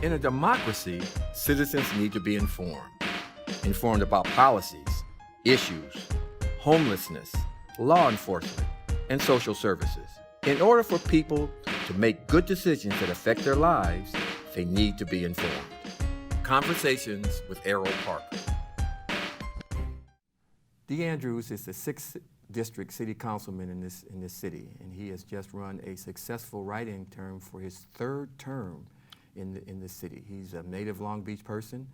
In a democracy, citizens need to be informed. Informed about policies, issues, homelessness, law enforcement, and social services. In order for people to make good decisions that affect their lives, they need to be informed. Conversations with Erroll Parker. Dee Andrews is the 6th District City Councilman in this city, and he has just run a successful write-in term for his 3rd term in the city. He's a native Long Beach person.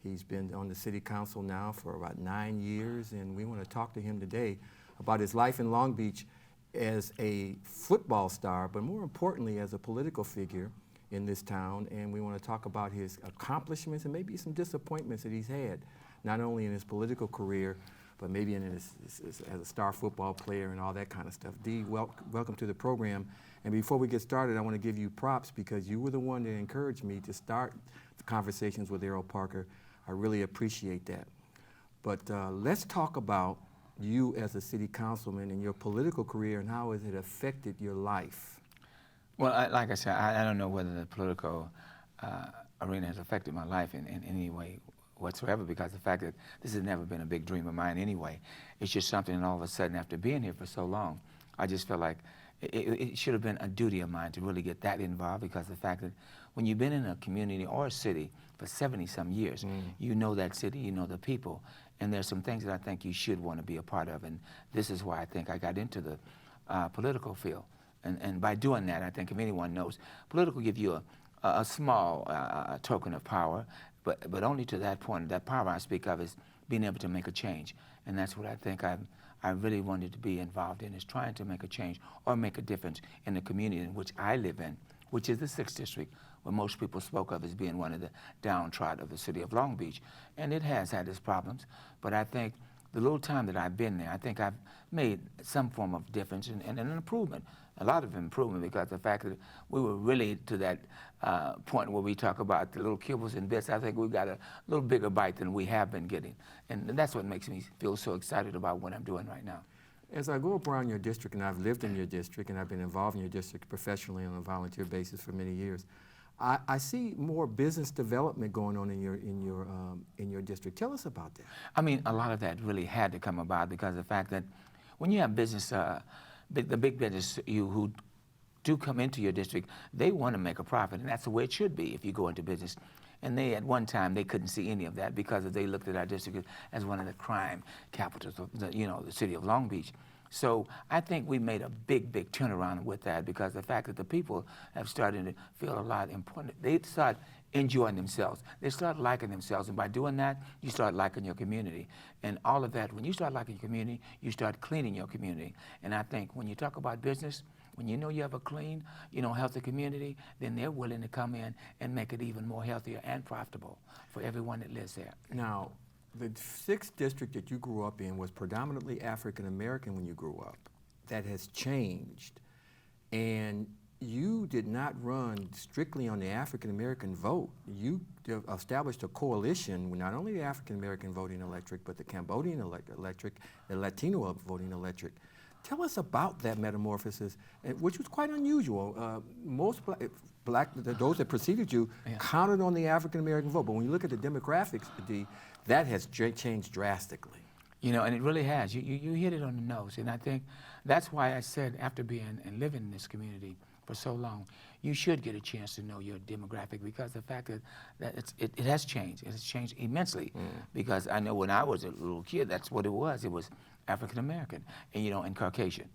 He's been on the city council now for about 9 years, and we want to talk to him today about his life in Long Beach as a football star, but more importantly as a political figure in this town. And we want to talk about his accomplishments and maybe some disappointments that he's had, not only in his political career, but maybe in his as a star football player and all that kind of stuff. Dee, welcome to the program. And before we get started, I want to give you props because you were the one that encouraged me to start the conversations with Erroll Parker. I really appreciate that. But let's talk about you as a city councilman and your political career and how has it affected your life? Well, like I said, I don't know whether the political arena has affected my life in any way whatsoever, because the fact that this has never been a big dream of mine anyway. It's just something that all of a sudden, after being here for so long, I just felt like it should have been a duty of mine to really get that involved, because the fact that when you've been in a community or a city for 70-some years, you know that city, you know the people, and there's some things that I think you should want to be a part of, and this is why I think I got into the political field. And by doing that, I think if anyone knows, political give you a small token of power, but only to that point. That power I speak of is being able to make a change, and that's what I think I really wanted to be involved in, is trying to make a change or make a difference in the community in which I live in, which is the 6th District, where most people spoke of as being one of the downtrodden of the city of Long Beach. And it has had its problems, but I think the little time that I've been there, I think I've made some form of difference and an improvement, a lot of improvement, because the fact that we were really to that point where we talk about the little kibbles and bits, I think we got a little bigger bite than we have been getting. And that's what makes me feel so excited about what I'm doing right now. As I go around your district, and I've lived in your district, and I've been involved in your district professionally on a volunteer basis for many years, I see more business development going on in your district. Tell us about that. I mean, a lot of that really had to come about because of the fact that when you have business, the big business who do come into your district, they want to make a profit, and that's the way it should be if you go into business. And they, at one time, they couldn't see any of that because they looked at our district as one of the crime capitals of the city of Long Beach. So I think we made a big turnaround with that, because the fact that the people have started to feel a lot important. They start enjoying themselves. They start liking themselves, and by doing that, you start liking your community. And all of that, when you start liking your community, you start cleaning your community. And I think when you talk about business, when you know you have a clean, healthy community, then they're willing to come in and make it even more healthier and profitable for everyone that lives there. Now, the 6th District that you grew up in was predominantly African American when you grew up. That has changed. And you did not run strictly on the African American vote. You established a coalition with not only the African American voting electorate, but the Cambodian electorate, the Latino voting electorate. Tell us about that metamorphosis, which was quite unusual. Most those that preceded you counted on the African American vote, but when you look at the demographics, that has changed drastically. And it really has. You hit it on the nose, and I think that's why I said, after being and living in this community for so long, you should get a chance to know your demographic, because the fact that it has changed. It has changed immensely, because I know when I was a little kid, that's what it was. It was African American, and Caucasian,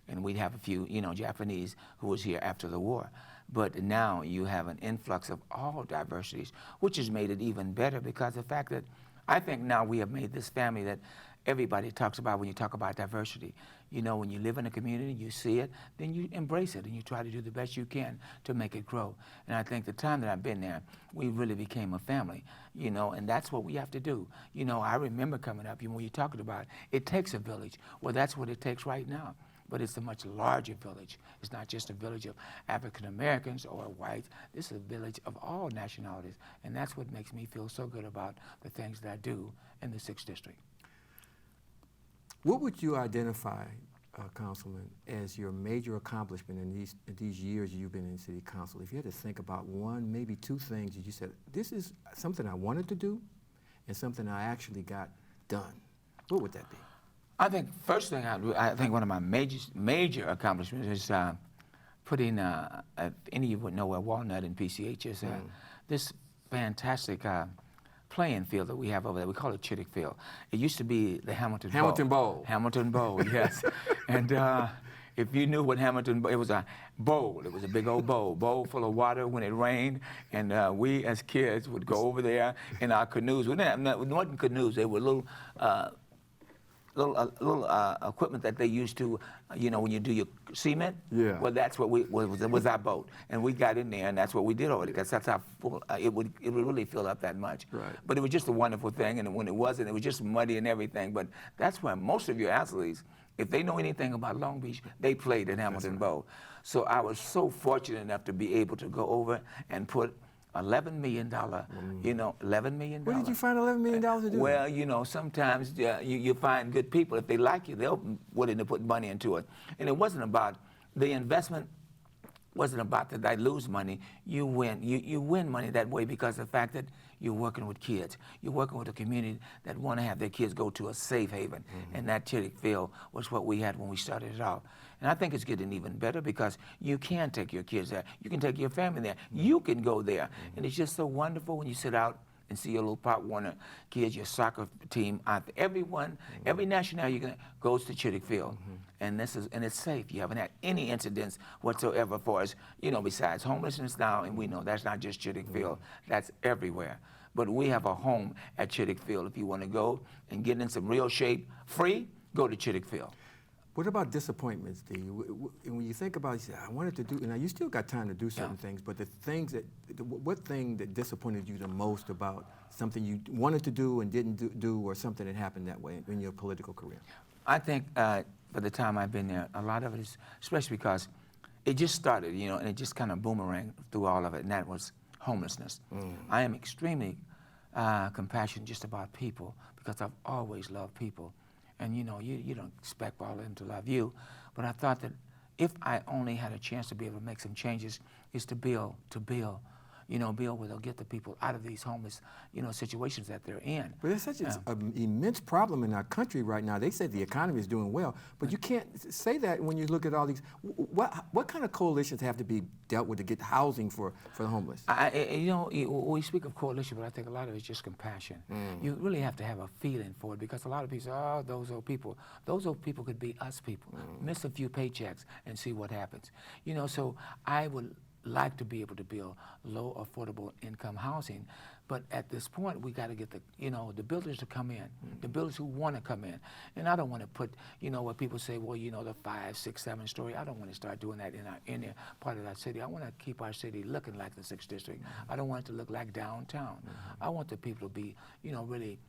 and we'd have a few, Japanese who was here after the war. But now you have an influx of all diversities, which has made it even better, because the fact that I think now we have made this family that everybody talks about when you talk about diversity. When you live in a community, you see it, then you embrace it and you try to do the best you can to make it grow. And I think the time that I've been there, we really became a family, and that's what we have to do. I remember coming up, when you're talking about it takes a village. Well, that's what it takes right now. But it's a much larger village. It's not just a village of African Americans or whites. This is a village of all nationalities. And that's what makes me feel so good about the things that I do in the 6th District. What would you identify Councilman, as your major accomplishment in these years you've been in city council, if you had to think about one, maybe two things that you said, this is something I wanted to do and something I actually got done, what would that be? I think first thing I think one of my major accomplishments is putting, any of you would know where Walnut and PCH is, this fantastic playing field that we have over there. We call it Chittick Field. It used to be the Hamilton Bowl. Hamilton Bowl, yes. And if you knew what Hamilton, it was a bowl. It was a big old bowl full of water when it rained. And we as kids would go over there in our canoes. We didn't have, it wasn't canoes. They were little equipment that they used to, you know, when you do your cement. Yeah. Well, that's what was our boat, and we got in there, and that's what we did over there. That's how full it would really fill up that much. Right. But it was just a wonderful thing, and when it wasn't, it was just muddy and everything. But that's where most of your athletes, if they know anything about Long Beach, they played at Hamilton Bowl. So I was so fortunate enough to be able to go over and put $11 million, you know, $11 million. Where did you find $11 million to do? Well, you know, sometimes you find good people. If they like you, they'll willing to put money into it. And it wasn't about the investment. Wasn't about that I lose money. You win. You win money that way because of the fact that you're working with kids. You're working with a community that want to have their kids go to a safe haven. And that Chittick Field was what we had when we started it off. And I think it's getting even better because you can take your kids there. You can take your family there. You can go there. And it's just so wonderful when you sit out and see your little Pop Warner kids, your soccer team out there. Everyone, every nationality goes to Chittick Field. And it's safe. You haven't had any incidents whatsoever for us, you know, besides homelessness now, and we know that's not just Chittick Field, that's everywhere. But we have a home at Chittick Field. If you want to go and get in some real shape free, go to Chittick Field. What about disappointments, D? When you think about, you say, I wanted to do, and now you still got time to do certain things, but the things that, what thing that disappointed you the most about something you wanted to do and didn't do, or something that happened that way in your political career? I think for the time I've been there, a lot of it is, especially because it just started, you know, and it just kind of boomeranged through all of it, and that was homelessness. I am extremely compassionate just about people because I've always loved people. And you know, you don't expect all of them to love you, but I thought that if I only had a chance to be able to make some changes, is to build, you know, build where they'll get the people out of these homeless, you know, situations that they're in. But it's such an immense problem in our country right now. They say the economy is doing well, but you can't say that when you look at all these. What kind of coalitions have to be dealt with to get housing for the homeless? You know, we speak of coalition, but I think a lot of it's just compassion. You really have to have a feeling for it because a lot of people say, oh, those old people. Those old people could be us people. Miss a few paychecks and see what happens. You know, so I would like to be able to build low affordable income housing, but at this point we got to get the, you know, the builders to come in, the builders who want to come in. And I don't want to put, you know, what people say, well, you know, the 5, 6, 7 story. I don't want to start doing that in a part of our city. I want to keep our city looking like the 6th district. I don't want it to look like downtown. I want the people to be, you know, really,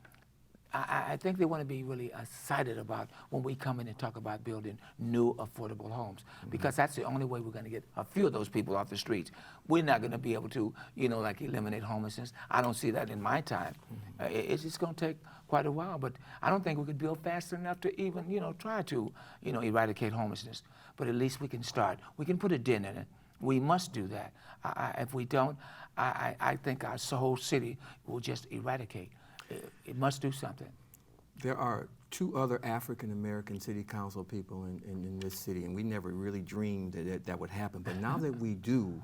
I think they want to be really excited about when we come in and talk about building new affordable homes, because that's the only way we're going to get a few of those people off the streets. We're not going to be able to, you know, like eliminate homelessness. I don't see that in my time. It's just going to take quite a while, but I don't think we could build fast enough to even, you know, try to, you know, eradicate homelessness. But at least we can start. We can put a dent in it. We must do that. If we don't, I think our whole city will just eradicate. It must do something. There are 2 other African-American city council people in this city, and we never really dreamed that would happen. But now that we do,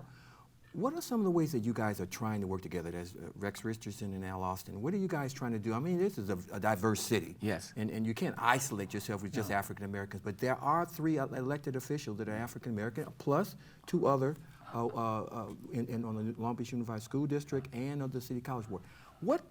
what are some of the ways that you guys are trying to work together? There's Rex Richardson and Al Austin. What are you guys trying to do? I mean, this is a diverse city. Yes. And you can't isolate yourself with just African-Americans. But there are 3 elected officials that are African-American, plus 2 other on the Long Beach Unified School District and on the City College Board. What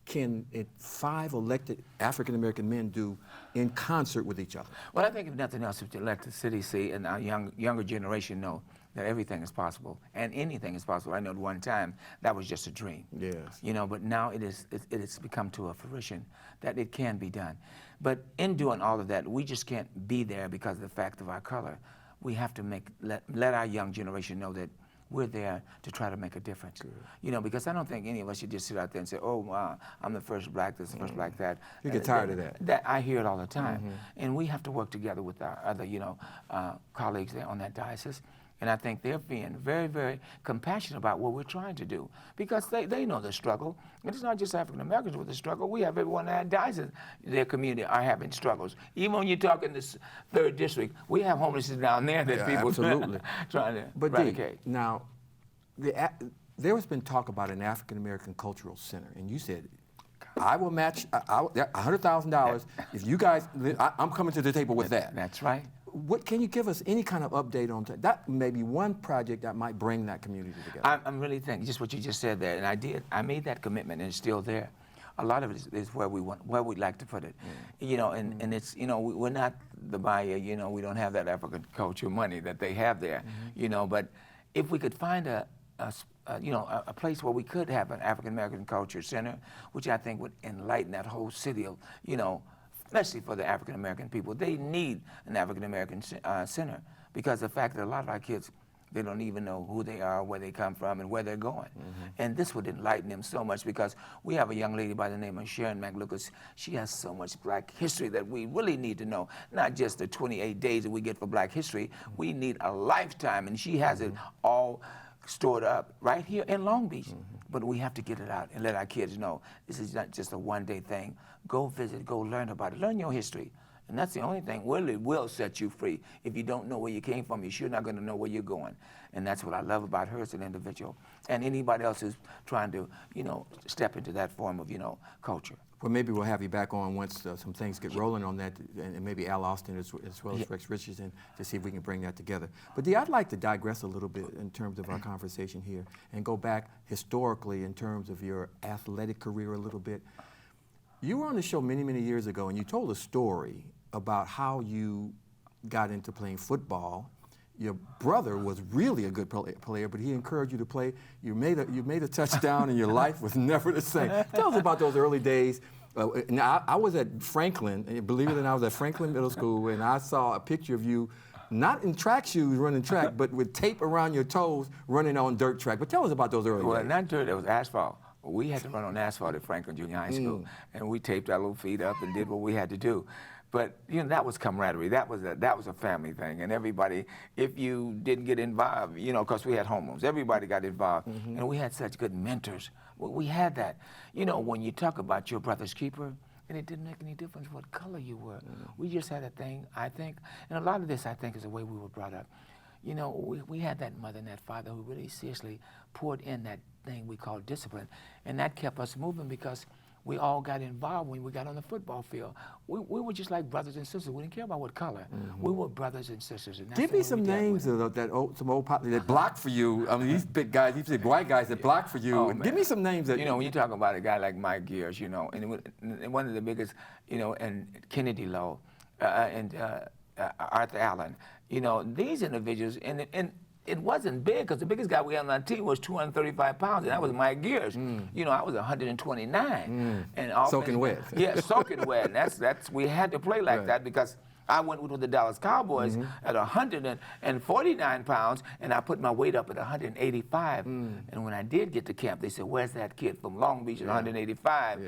can 5 elected African-American men do in concert with each other? Well, I think if nothing else, if you let the city see and our younger generation know that everything is possible and anything is possible. I know at one time that was just a dream. Yes. You know, but now it's become to a fruition that it can be done. But in doing all of that, we just can't be there because of the fact of our color. We have to let our young generation know that we're there to try to make a difference. Good. You know, because I don't think any of us should just sit out there and say, oh, I'm the first black this, the first black that. You get tired of that. I hear it all the time. And we have to work together with our other, you know, colleagues there on that diocese. And I think they're being very, very compassionate about what we're trying to do, because they know the struggle. And it's not just African Americans with the struggle. We have everyone in that diocese, their community are having struggles. Even when you talk in this 3rd district, we have homelessness down there that people absolutely trying to but eradicate. Now, there has been talk about an African American Cultural Center, and you said, I will match $100,000 if you guys. I'm coming to the table with that. That's right. What can you give us any kind of update on that? That may be one project that might bring that community together. I'm really thinking just what you just said there, and I made that commitment, and it's still there. A lot of it is where we'd like to put it, you know, and it's, you know, we're not the buyer, you know, we don't have that African culture money that they have there, you know, but if we could find a place where we could have an African American Culture Center, which I think would enlighten that whole city of, you know, especially for the African American people. They need an African American center, because the fact that a lot of our kids, they don't even know who they are, where they come from, and where they're going. And this would enlighten them so much, because we have a young lady by the name of Sharon McLucas. She has so much black history that we really need to know. Not just the 28 days that we get for black history. We need a lifetime, and she has it all stored up right here in Long Beach. But we have to get it out and let our kids know this is not just a one-day thing. Go visit, go learn about it, learn your history. And that's the only thing really will set you free. If you don't know where you came from, you're sure not gonna know where you're going. And that's what I love about her as an individual. And anybody else who's trying to, you know, step into that form of, you know, culture. Well, maybe we'll have you back on once some things get rolling on that, and maybe Al Austin as well as Rex Richardson, to see if we can bring that together. But Dee, I'd like to digress a little bit in terms of our conversation here and go back historically in terms of your athletic career a little bit. You were on the show many, many years ago, and you told a story about how you got into playing football. Your brother was really a good player, but he encouraged you to play. You made a touchdown, and your life was never the same. Tell us about those early days. Now, I was at Franklin, and believe it or not, I was at Franklin Middle School, and I saw a picture of you, not in track shoes running track, but with tape around your toes running on dirt track. But tell us about those early days. Well, not dirt, it was asphalt. We had to run on asphalt at Franklin Junior High School, and we taped our little feet up and did what we had to do. But you know, that was camaraderie. That was a family thing, and everybody. If you didn't get involved, you know, because we had homerooms, everybody got involved, and we had such good mentors. Well, we had that. You know, when you talk about your brother's keeper, and it didn't make any difference what color you were. We just had a thing, I think, and a lot of this, I think, is the way we were brought up. You know, we had that mother and that father who really seriously poured in that thing we call discipline, and that kept us moving, because we all got involved when we got on the football field. We were just like brothers and sisters. We didn't care about what color. We were brothers and sisters. And that's Give me some names of some old pop that blocked for you. I mean, these big guys, these big white guys that blocked for you. Oh, give me some names that. You know, when you talk about a guy like Mike Gears, you know, and one of the biggest, you know, and Kennedy Lowe, and Arthur Allen, you know, these individuals, and it wasn't big, because the biggest guy we had on our team was 235 pounds, and that was Mike Gears. You know, I was 129. And soaking wet. Yeah, soaking wet. And that's we had to play like that, because I went with the Dallas Cowboys at 149 pounds, and I put my weight up at 185. And when I did get to camp, they said, "Where's that kid from Long Beach at 185?"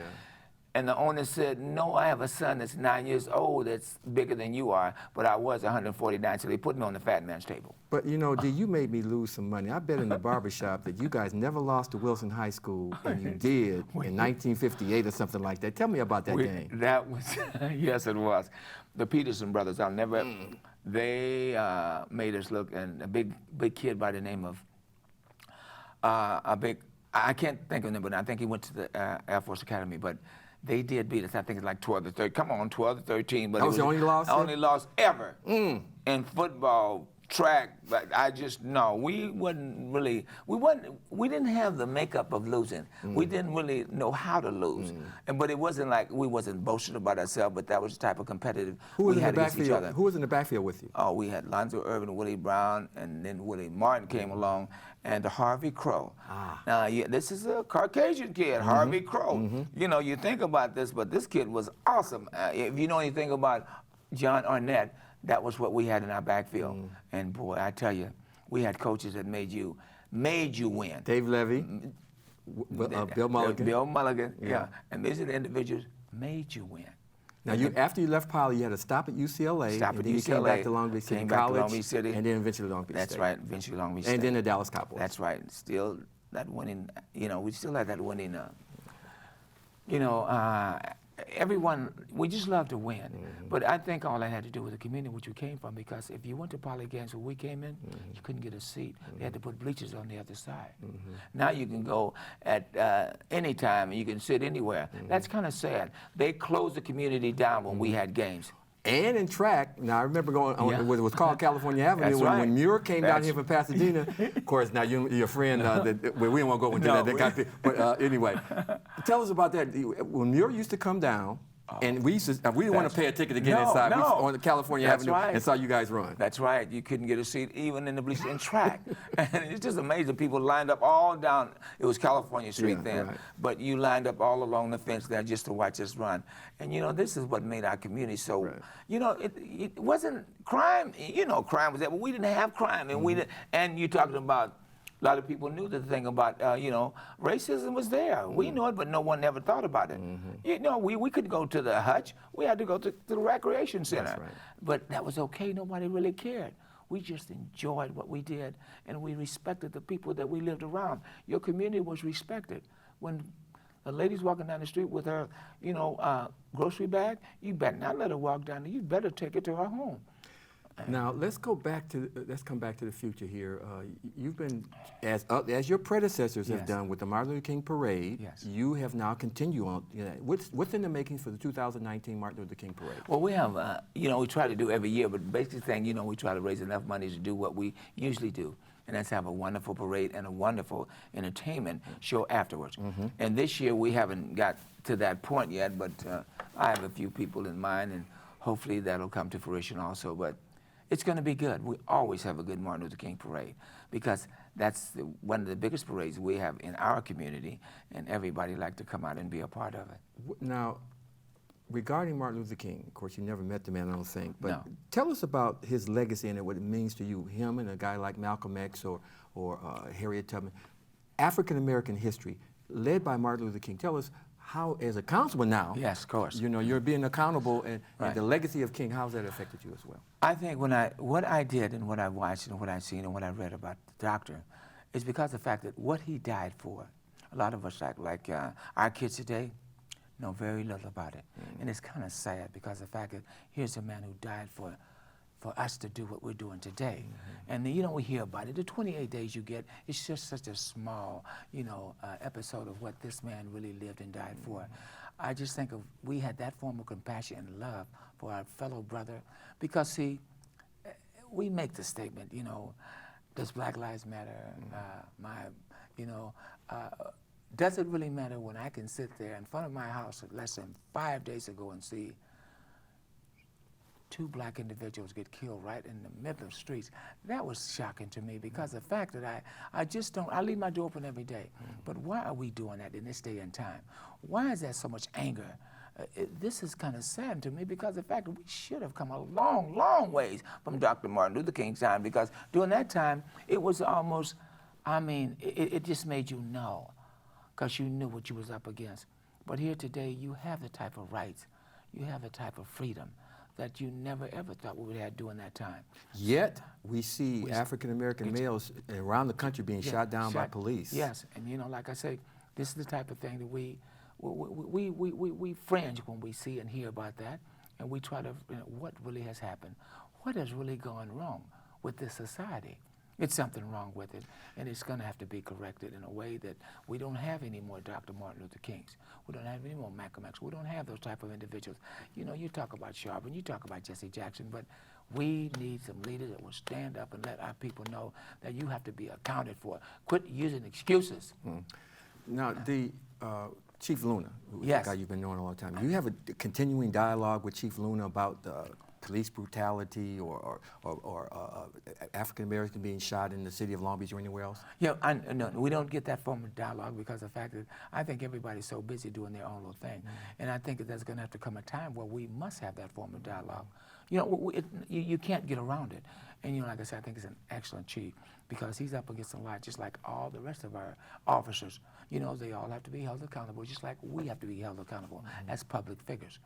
And the owner said, "No, I have a son that's 9 years old that's bigger than you are, but I was 149, so they put me on the fat man's table." But you know, Dee, you made me lose some money. I bet in the barbershop that you guys never lost to Wilson High School, and you did in 1958 or something like that. Tell me about that game. That was, yes, it was. The Peterson brothers, I'll never, they made us look, and a big kid by the name of, I can't think of him, but I think he went to the Air Force Academy, but they did beat us. I think it's like 12 to 13. Come on, 12 to 13. But that was the only loss? Only loss ever in football, track. But I just, no, we didn't have the makeup of losing. We didn't really know how to lose. But it wasn't like we wasn't boasting about ourselves, but that was the type of competitive we had against each other. Who was in the backfield with you? Oh, we had Lonzo Irvin, Willie Brown, and then Willie Martin came along, and Harvey Crow. Now, this is a Caucasian kid, Harvey Crow. You know, you think about this, but this kid was awesome. If you know anything about John Arnett, that was what we had in our backfield. And boy, I tell you, we had coaches that made you made you win. Dave Levy, Bill Mulligan. Bill Mulligan, Yeah. yeah. And these are the individuals made you win. Now, after you left Poly, you had to stop at UCLA, Stop and at then you came UCLA, back to Long Beach City came back to College, Long Beach City. and then eventually Long Beach That's State. right, eventually Long Beach State. And then the Dallas Cowboys. That's right. Still that winning, we still had that winning, everyone, we just love to win. Mm-hmm. But I think all that had to do with the community which we came from, because if you went to Poly games where we came in, you couldn't get a seat. They had to put bleachers on the other side. Now you can go at any time and you can sit anywhere. That's kind of sad. They closed the community down when we had games. And in track, now I remember going on Yeah. what was called California Avenue That's when, right. when Muir came down That's- here from Pasadena. Of course, now your friend, well, we don't want to go into No, that. But anyway, tell us about that. When Muir used to come down, and we didn't want to pay a ticket to get inside. We on the California That's Avenue right. and saw you guys run. That's right. You couldn't get a seat even in the bleachers in track. And it's just amazing. People lined up all down. It was California Street Yeah, then. right. But you lined up all along the fence there just to watch us run. And, this is what made our community so, Right. it wasn't crime. Crime was there, but we didn't have crime. And we didn't. And you're talking about, a lot of people knew the thing about, racism was there. We knew it, but no one ever thought about it. We couldn't go to the hutch. We had to go to the recreation center. That's right. But that was okay. Nobody really cared. We just enjoyed what we did, and we respected the people that we lived around. Your community was respected. When a lady's walking down the street with her, grocery bag, you better not let her walk down there. You better take it to her home. Now let's come back to the future here. You've been as your predecessors have Yes. done with the Martin Luther King Parade. Yes. You have now continued on. What's in the making for the 2019 Martin Luther King Parade? Well, we have, we try to do every year, but basically thing, we try to raise enough money to do what we usually do, and that's have a wonderful parade and a wonderful entertainment show afterwards. And this year we haven't got to that point yet, but I have a few people in mind, and hopefully that'll come to fruition also. But it's going to be good. We always have a good Martin Luther King parade, because that's one of the biggest parades we have in our community, and everybody like to come out and be a part of it. Now, regarding Martin Luther King, of course, you never met the man, I don't think, but No. tell us about his legacy and what it means to you, him and a guy like Malcolm X or Harriet Tubman. African American history, led by Martin Luther King. Tell us how, as a councilman now, Yes, of course. you're being accountable, and Right. the legacy of King, how's that affected you as well? I think what I did and what I watched and what I seen and what I read about the doctor is because of the fact that what he died for, a lot of us like our kids today know very little about it. And it's kind of sad because of the fact that here's a man who died for us to do what we're doing today. And we hear about it. The 28 days you get, it's just such a small, episode of what this man really lived and died for. I just think we had that form of compassion and love for our fellow brother, because see, we make the statement, does Black Lives Matter? Does it really matter when I can sit there in front of my house less than 5 days ago and see 2 black individuals get killed right in the middle of the streets? That was shocking to me, because the fact that I leave my door open every day. But why are we doing that in this day and time? Why is there so much anger? This is kind of sad to me, because the fact that we should have come a long, long ways from Dr. Martin Luther King's time, because during that time, it was almost, it just made you know, because you knew what you was up against. But here today, you have the type of rights, you have the type of freedom that you never ever thought we would have during that time. Yet, we see African American males around the country being shot down by police. Yes, and like I say, this is the type of thing that we fringe when we see and hear about that, and we try to, what really has happened? What has really gone wrong with this society? It's something wrong with it, and it's going to have to be corrected in a way that we don't have any more Dr. Martin Luther Kings. We don't have any more Malcolm X. We don't have those type of individuals. You talk about Sharp and you talk about Jesse Jackson, but we need some leaders that will stand up and let our people know that you have to be accounted for. Quit using excuses. Now, the Chief Luna, who's Yes. the guy you've been knowing all the time, you have a continuing dialogue with Chief Luna about police brutality or African American being shot in the city of Long Beach or anywhere else? Yeah, no, we don't get that form of dialogue because of the fact that I think everybody's so busy doing their own little thing. And I think that there's going to have to come a time where we must have that form of dialogue. You know, you can't get around it. And, you know, like I said, I think it's an excellent chief because he's up against a lot just like all the rest of our officers. You know, they all have to be held accountable just like we have to be held accountable as public figures.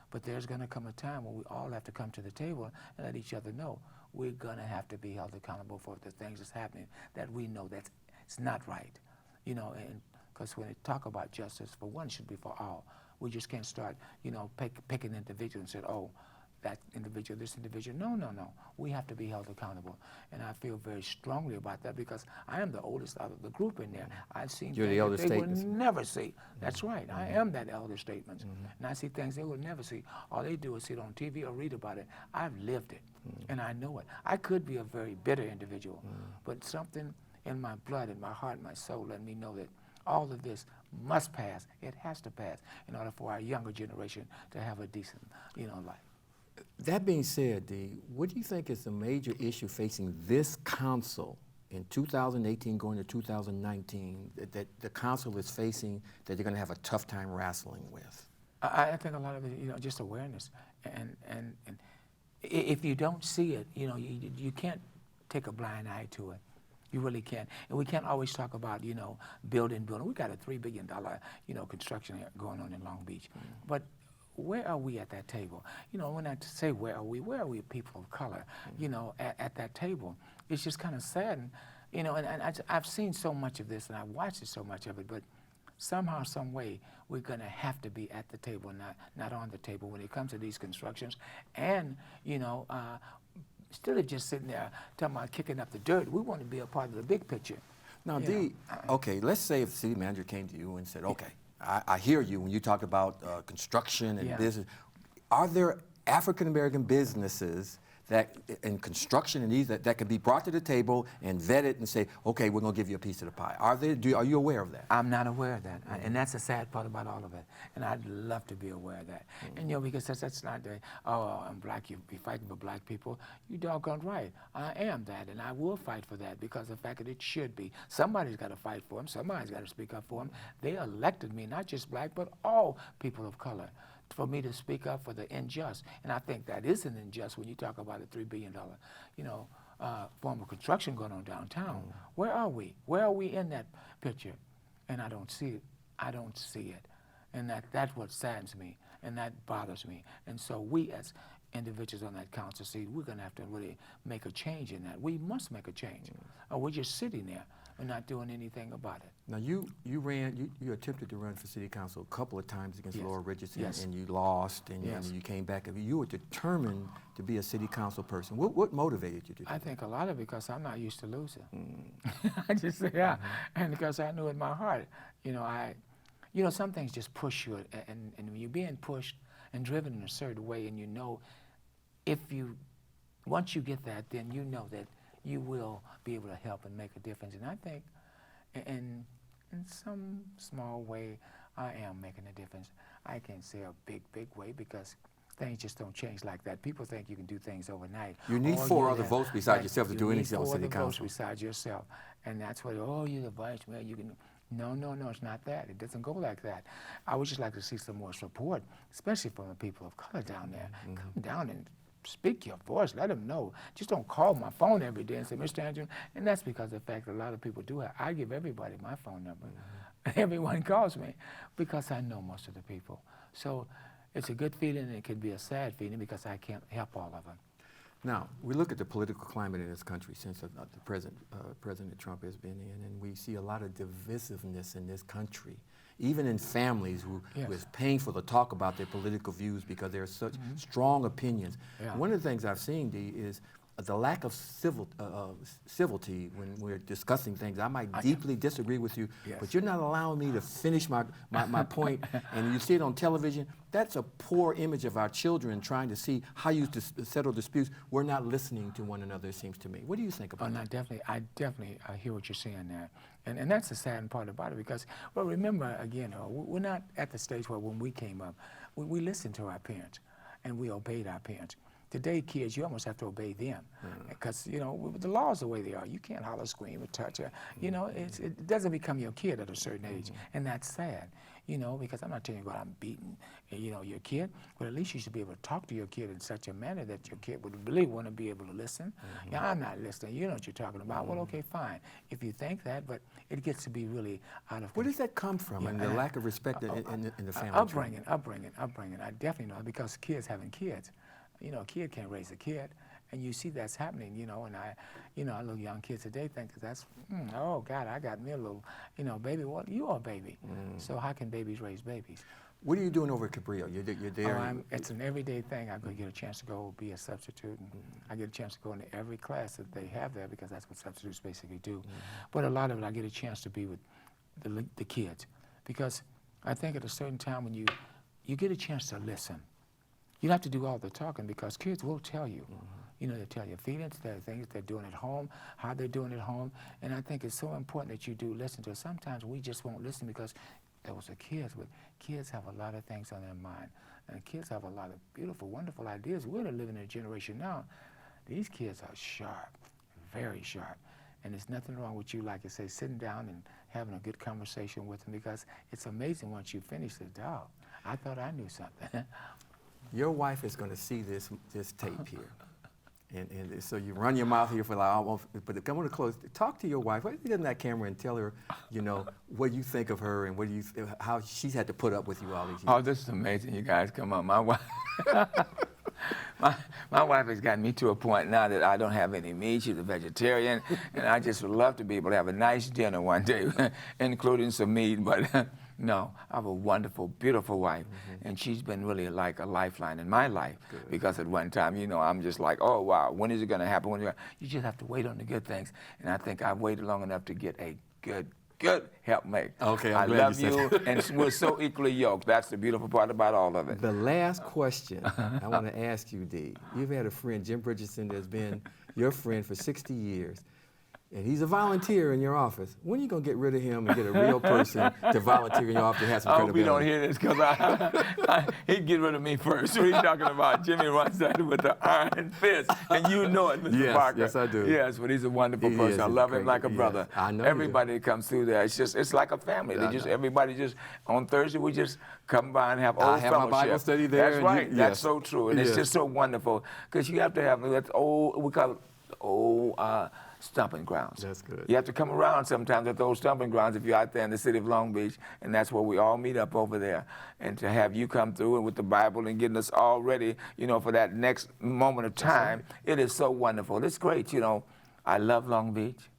But there's going to come a time when we all have to come to the table and let each other know we're going to have to be held accountable for the things that's happening that we know that's it's not right. You know, and because when they talk about justice, for one, it should be for all. We just can't start, you know, picking individuals and say, oh, that individual, this individual. No, no, no. We have to be held accountable. And I feel very strongly about that because I am the oldest out of the group in there. I've seen You're things the eldest that they statesman. will never see. That's right. I am that elder statesman. And I see things they will never see. All they do is see it on TV or read about it. I've lived it, and I know it. I could be a very bitter individual, but something in my blood, in my heart, my soul let me know that all of this must pass. It has to pass in order for our younger generation to have a decent, you know, life. That being said, Dee, what do you think is the major issue facing this council in 2018 going to 2019 that the council is facing that they're going to have a tough time wrestling with? I think a lot of it, you know, just awareness. And if you don't see it, you know, you can't take a blind eye to it. You really can't. And we can't always talk about, you know, building. We got a $3 billion, you know, construction going on in Long Beach. But where are we at that table? You know, when I say where are we people of color, you know, at that table? It's just kind of sad. And, you know, and I've seen so much of this and I've watched so much of it, but somehow, some way, we're going to have to be at the table, not on the table when it comes to these constructions. And, you know, instead of just sitting there talking about kicking up the dirt, we want to be a part of the big picture. Now, Dee, okay, let's say if the city manager came to you and said, okay, I hear you when you talk about construction and business. Are there African-American businesses that in construction and these that can be brought to the table and vetted and say, okay, we're going to give you a piece of the pie? Are you aware of that? I'm not aware of that, and that's the sad part about all of it. And I'd love to be aware of that. And you know, because that's not the I'm black. You be fighting for black people. You doggone right. I am that, and I will fight for that because of the fact that it should be. Somebody's got to fight for them. Somebody's got to speak up for them. They elected me, not just black, but all people of color, for me to speak up for the unjust. And I think that is an unjust when you talk about a $3 billion, you know, form of construction going on downtown. Where are we? Where are we in that picture? And I don't see it. I don't see it. And that's what saddens me, and that bothers me. And so we as individuals on that council seat, we're going to have to really make a change in that. We must make a change. Or we're just sitting there and not doing anything about it. Now you attempted to run for city council a couple of times against Laura Richardson, Yes. and you lost, and you came back. You were determined to be a city council person. What motivated you to do that? I think a lot of it because I'm not used to losing. I just say, and because I knew in my heart, you know, some things just push you, and when you're being pushed and driven in a certain way, and you know, once you get that, then you know that you will be able to help and make a difference. And I think in some small way, I am making a difference. I can't say a big way because things just don't change like that. People think you can do things overnight. You need four other votes besides yourself to do anything on city council. You need 4 other votes besides yourself. And that's what, oh, you're the vice mayor, you can. No, it's not that. It doesn't go like that. I would just like to see some more support, especially from the people of color down there. Come down and speak your voice, let them know. Just don't call my phone every day and say, Mr. Andrew, and that's because of the fact that a lot of people do it. I give everybody my phone number. Everyone calls me because I know most of the people. So it's a good feeling, and it can be a sad feeling because I can't help all of them. Now, we look at the political climate in this country since President Trump has been in, and we see a lot of divisiveness in this country, even in families who is painful to talk about their political views because there are such strong opinions. One of the things I've seen, Dee, is the lack of civility when we're discussing things. I might deeply disagree with you, but you're not allowing me to finish my point, and you see it on television. That's a poor image of our children trying to see how you settle disputes. We're not listening to one another, it seems to me. What do you think about that? I definitely hear what you're saying there. And that's the sad part about it because, well, remember, again, we're not at the stage where when we came up, we listened to our parents and we obeyed our parents. Today, kids, you almost have to obey them because, you know, the laws the way they are. You can't holler, scream, or touch her. You know, it doesn't become your kid at a certain age, and that's sad. You know, because I'm not telling you about I'm beating, you know, your kid, but at least you should be able to talk to your kid in such a manner that your kid would really want to be able to listen. Yeah, I'm not listening. You know what you're talking about. Well, okay, fine. If you think that, but it gets to be really out of control. Where does that come from, and the lack of respect in the family? Upbringing. I definitely know, because kids having kids. You know, a kid can't raise a kid. And you see that's happening, you know, and I look young kids today think that's, oh God, I got me a little, you know, baby. Well, you are a baby. So how can babies raise babies? What are you doing over at Cabrillo? You're there? Oh, it's an everyday thing. I get a chance to go be a substitute, and I get a chance to go into every class that they have there, because that's what substitutes basically do. But a lot of it, I get a chance to be with the kids, because I think at a certain time when you get a chance to listen, you don't have to do all the talking, because kids will tell you. You know, they tell your feelings, their things they're doing at home, how they're doing at home, and I think it's so important that you do listen to it. Sometimes we just won't listen because those are kids, but kids have a lot of things on their mind, and kids have a lot of beautiful, wonderful ideas. We're living in a generation now. These kids are sharp, very sharp, and there's nothing wrong with you, like I say, sitting down and having a good conversation with them, because it's amazing once you finish the dog. I thought I knew something. Your wife is going to see this tape here. And so you run your mouth here for like almost, but I want to close. Talk to your wife. Get in that camera and tell her, you know, what you think of her and how she's had to put up with you all these years. Oh, this is amazing. You guys come on. My wife, my wife has gotten me to a point now that I don't have any meat. She's a vegetarian, and I just would love to be able to have a nice dinner one day, including some meat. But no, I have a wonderful, beautiful wife, and she's been really like a lifeline in my life. Good. Because at one time, you know, I'm just like, oh, wow, when is it going to happen? You just have to wait on the good things, and I think I've waited long enough to get a good helpmate. Okay, I love you, and we're so equally yoked. That's the beautiful part about all of it. The last question I want to ask you, Dee. You've had a friend, Jim Bridgerton, that's been your friend for 60 years. And he's a volunteer in your office. When are you going to get rid of him and get a real person to volunteer in your office to have some credibility? I hope you don't hear this, because he'd get rid of me first. What are you talking about? Jimmy runs that with the iron fist. And you know it, Mr. Parker. Yes, I do. Yes, but he's a wonderful person. I love him like a brother. I know everybody that comes through there, it's like a family. Everybody just, on Thursday, we just come by and have old fellowship. I have my Bible study there. That's right. That's so true. And it's just so wonderful, because you have to have, that's old, we call it old, stomping grounds. That's good. You have to come around sometimes at those stomping grounds if you're out there in the city of Long Beach, and that's where we all meet up over there. And to have you come through and with the Bible and getting us all ready, you know, for that next moment of time, it is so wonderful. It's great, you know. I love Long Beach.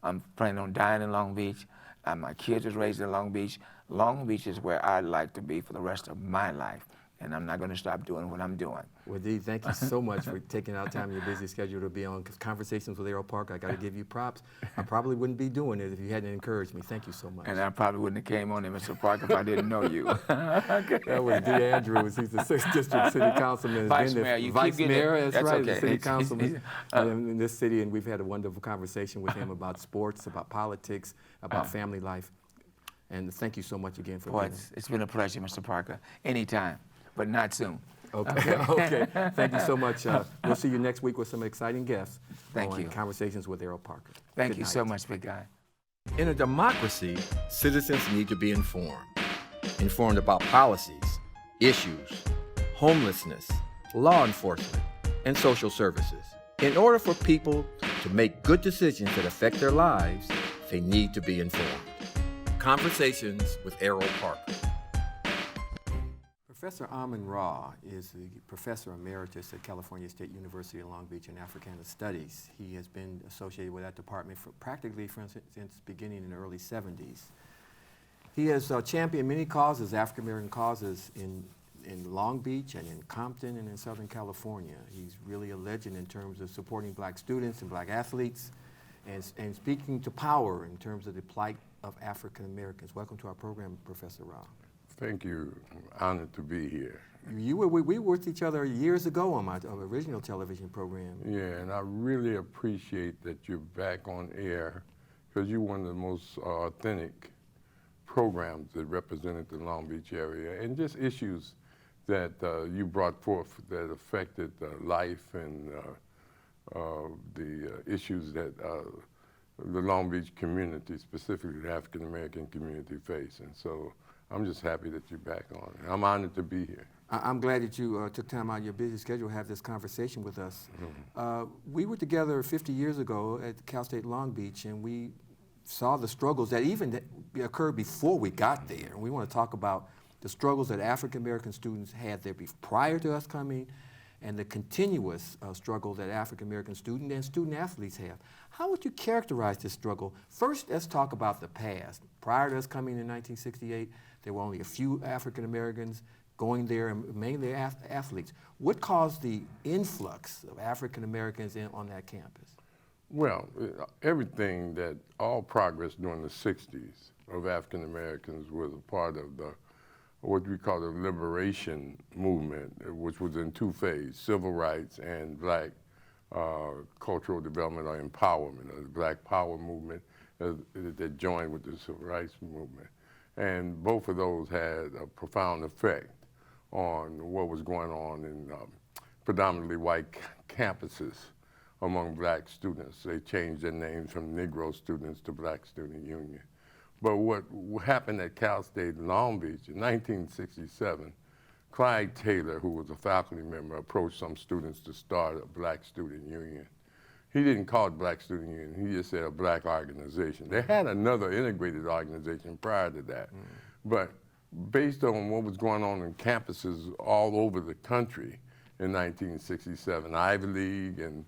I'm planning on dying in Long Beach. My kids was raised in Long Beach. Long Beach is where I'd like to be for the rest of my life, and I'm not going to stop doing what I'm doing. Well, Dee, thank you so much for taking out time in your busy schedule to be on Conversations with Erroll Parker. I got to give you props. I probably wouldn't be doing it if you hadn't encouraged me. Thank you so much. And I probably wouldn't have came on there, Mr. Parker, if I didn't know you. Okay. That was Dee Andrews. He's the 6th District City Councilman. Vice Mayor. You Vice keep getting Mayor, that's right, okay. the City Councilman in this city, and we've had a wonderful conversation with him about sports, about politics, about family life. And thank you so much again for being here. It's been a pleasure, Mr. Parker. Anytime, but not soon. Okay, okay. Thank you so much. We'll see you next week with some exciting guests. Thank you. Conversations with Erroll Parker. Thank you so much, big guy. In a democracy, citizens need to be informed. Informed about policies, issues, homelessness, law enforcement, and social services. In order for people to make good decisions that affect their lives, they need to be informed. Conversations with Erroll Parker. Professor Amin-Ra is the Professor Emeritus at California State University in Long Beach in Africana Studies. He has been associated with that department since beginning in the early 70s. He has championed many causes, African-American causes, in Long Beach and in Compton and in Southern California. He's really a legend in terms of supporting black students and black athletes and speaking to power in terms of the plight of African Americans. Welcome to our program, Professor Ra. Thank you. I'm honored to be here. We worked with each other years ago on my original television program. Yeah, and I really appreciate that you're back on air, because you're one of the most authentic programs that represented the Long Beach area and just issues that you brought forth that affected life and the issues that the Long Beach community, specifically the African American community, face. And so I'm just happy that you're back on. I'm honored to be here. I'm glad that you took time out of your busy schedule to have this conversation with us. We were together 50 years ago at Cal State Long Beach, and we saw the struggles that even occurred before we got there. And we want to talk about the struggles that African American students had there prior to us coming, and the continuous struggle that African American students and student athletes have. How would you characterize this struggle? First, let's talk about the past. Prior to us coming in 1968, there were only a few African Americans going there, and mainly athletes. What caused the influx of African Americans on that campus? Well, everything that all progress during the 60s of African Americans was a part of the what we call the liberation movement, which was in two phases: civil rights and black cultural development or empowerment, the Black Power movement that joined with the civil rights movement. And both of those had a profound effect on what was going on in predominantly white campuses among black students. They changed their names from Negro Students to Black Student Union. But what happened at Cal State Long Beach in 1967, Clyde Taylor, who was a faculty member, approached some students to start a Black Student Union. He didn't call it Black Student Union, he just said a black organization. They had another integrated organization prior to that, but based on what was going on in campuses all over the country in 1967, Ivy League and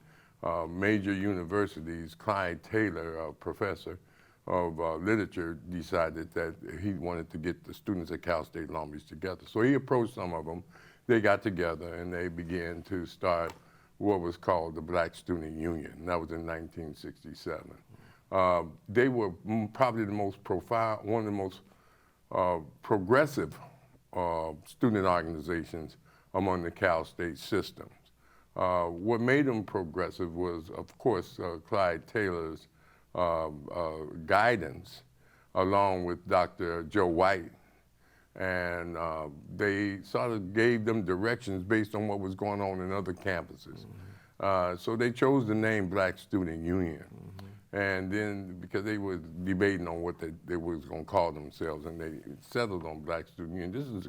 major universities, Clyde Taylor, a professor of literature, decided that he wanted to get the students at Cal State Long Beach together. So he approached some of them, they got together and they began to start what was called the Black Student Union. And that was in 1967. They were probably the most profound, one of the most progressive student organizations among the Cal State systems. What made them progressive was, of course, Clyde Taylor's guidance, along with Dr. Joe White, and they sort of gave them directions based on what was going on in other campuses. So they chose the name Black Student Union. And then, because they were debating on what they was going to call themselves, and they settled on Black Student Union. This is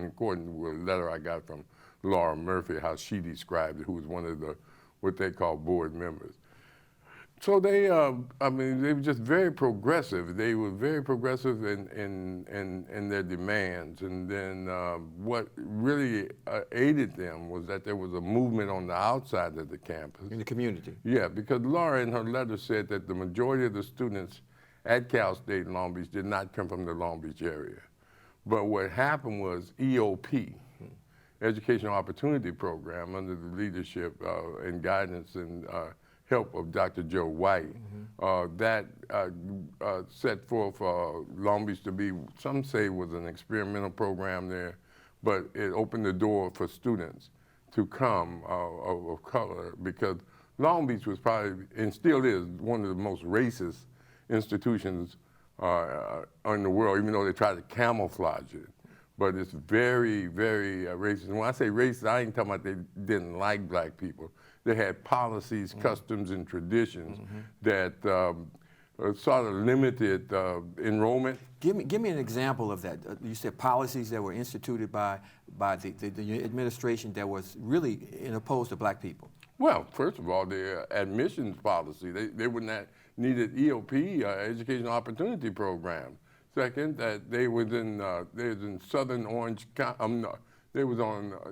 according to a letter I got from Laura Murphy, how she described it, who was one of the, what they call board members. So they, I mean, they were just very progressive. They were very progressive in their demands. And then what really aided them was that there was a movement on the outside of the campus. In the community. Yeah, because Laura in her letter said that the majority of the students at Cal State Long Beach did not come from the Long Beach area. But what happened was EOP, Educational Opportunity Program, under the leadership and guidance and help of Dr. Joe White, that set forth Long Beach to be, some say was an experimental program there, but it opened the door for students to come of color, because Long Beach was probably, and still is, one of the most racist institutions in the world, even though they try to camouflage it. But it's very, very racist. And when I say racist, I ain't talking about they didn't like black people. They had policies, customs, and traditions that sort of limited enrollment. Give me an example of that. You said policies that were instituted by the administration that was really opposed to black people. Well, first of all, their admissions policy, they would not needed EOP, Educational Opportunity Program. Second, that they was in southern Orange County, they was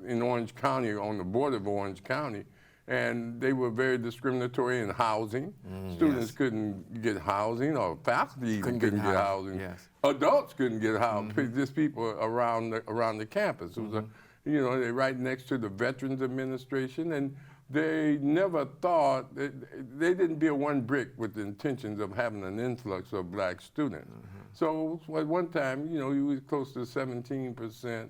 in Orange County, on the border of Orange County, and they were very discriminatory in housing. Students couldn't get housing, or faculty even couldn't get housing. Yes. Adults couldn't get housing, just people around the campus. It was you know, they're right next to the Veterans Administration, and they never thought, they didn't build one brick with the intentions of having an influx of black students. So at one time, you know, you was close to 17%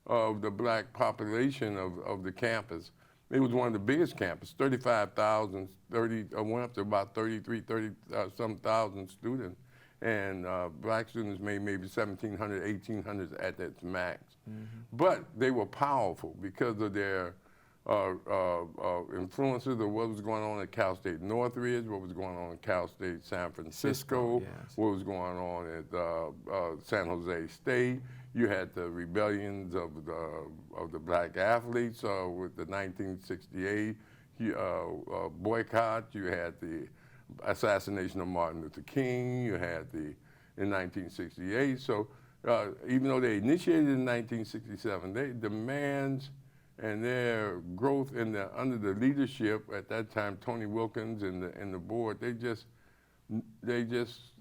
of the black population of the campus. It was one of the biggest campuses, 35,000, went up to about 33, 30 some thousand students. and black students made maybe 1,700, 1,800 at its max. But they were powerful because of their influences of what was going on at Cal State Northridge, what was going on at Cal State San Francisco, yes. what was going on at San Jose State. You had the rebellions of the black athletes with the 1968 boycott. You had the assassination of Martin Luther King. You had in 1968. So even though they initiated in 1967, their demands and their growth under the leadership at that time, Tony Wilkins and the board, they just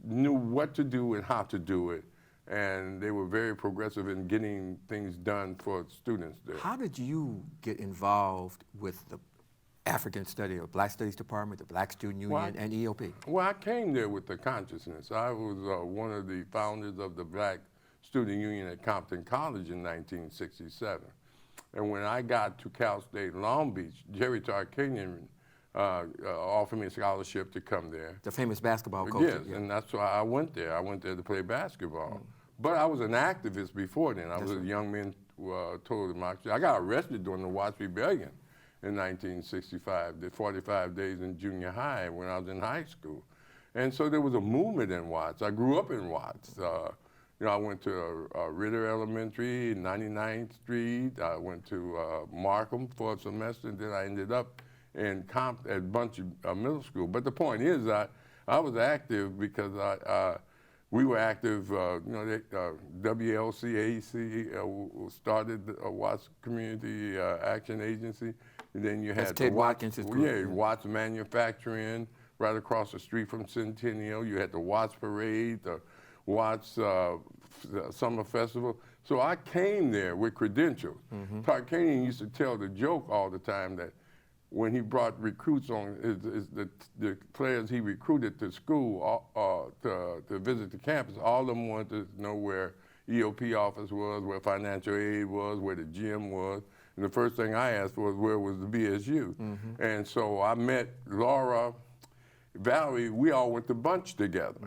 knew what to do and how to do it. And they were very progressive in getting things done for students there. How did you get involved with the African Studies or Black Studies Department, the Black Student Union, and EOP? Well, I came there with the consciousness. I was one of the founders of the Black Student Union at Compton College in 1967. And when I got to Cal State Long Beach, Jerry Tarkanian offered me a scholarship to come there. The famous basketball coach. Yes, yeah. And that's why I went there. I went there to play basketball. But I was an activist before then. I was a young man total democracy. I got arrested during the Watts Rebellion in 1965, did 45 days in junior high when I was in high school. And so there was a movement in Watts. I grew up in Watts. I went to Ritter Elementary, 99th Street. I went to Markham for a semester, and then I ended up in at Bunch Middle School. But the point is, I was active because we were active. WLCAC started the Watts Community Action Agency, and then you had Ted Watkins' group. Yeah, Watts Manufacturing right across the street from Centennial. You had the Watts Parade, the Watts Summer Festival. So I came there with credentials. Tarkanian used to tell the joke all the time that when he brought recruits on, the players he recruited to school to visit the campus, all of them wanted to know where EOP office was, where financial aid was, where the gym was. And the first thing I asked was, where was the BSU? And so I met Laura, Valerie, we all went to Bunch together.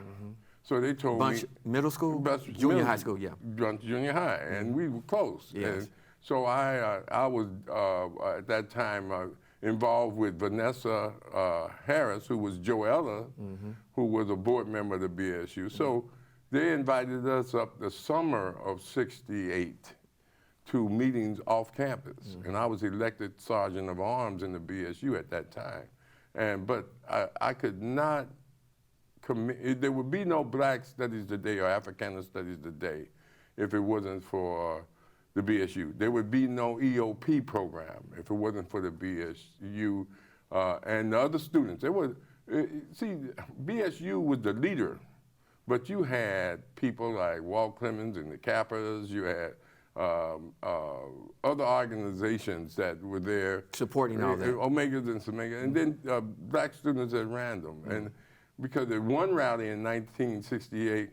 So they told Bunch me. Middle School? Junior high school, yeah. Bunch Junior High, and we were close. Yes. And so I was, at that time, involved with Vanessa Harris, who was Joella, who was a board member of the BSU. So they invited us up the summer of '68 to meetings off campus. And I was elected Sergeant of Arms in the BSU at that time. But I could not commit, there would be no Black Studies Today or Africana Studies Today if it wasn't for the BSU. There would be no EOP program if it wasn't for the BSU and the other students. See, BSU was the leader, but you had people like Walt Clemens and the Kappas, you had other organizations that were there. Supporting all that. Omegas and Semegas, and then Black students at random. And because at one rally in 1968,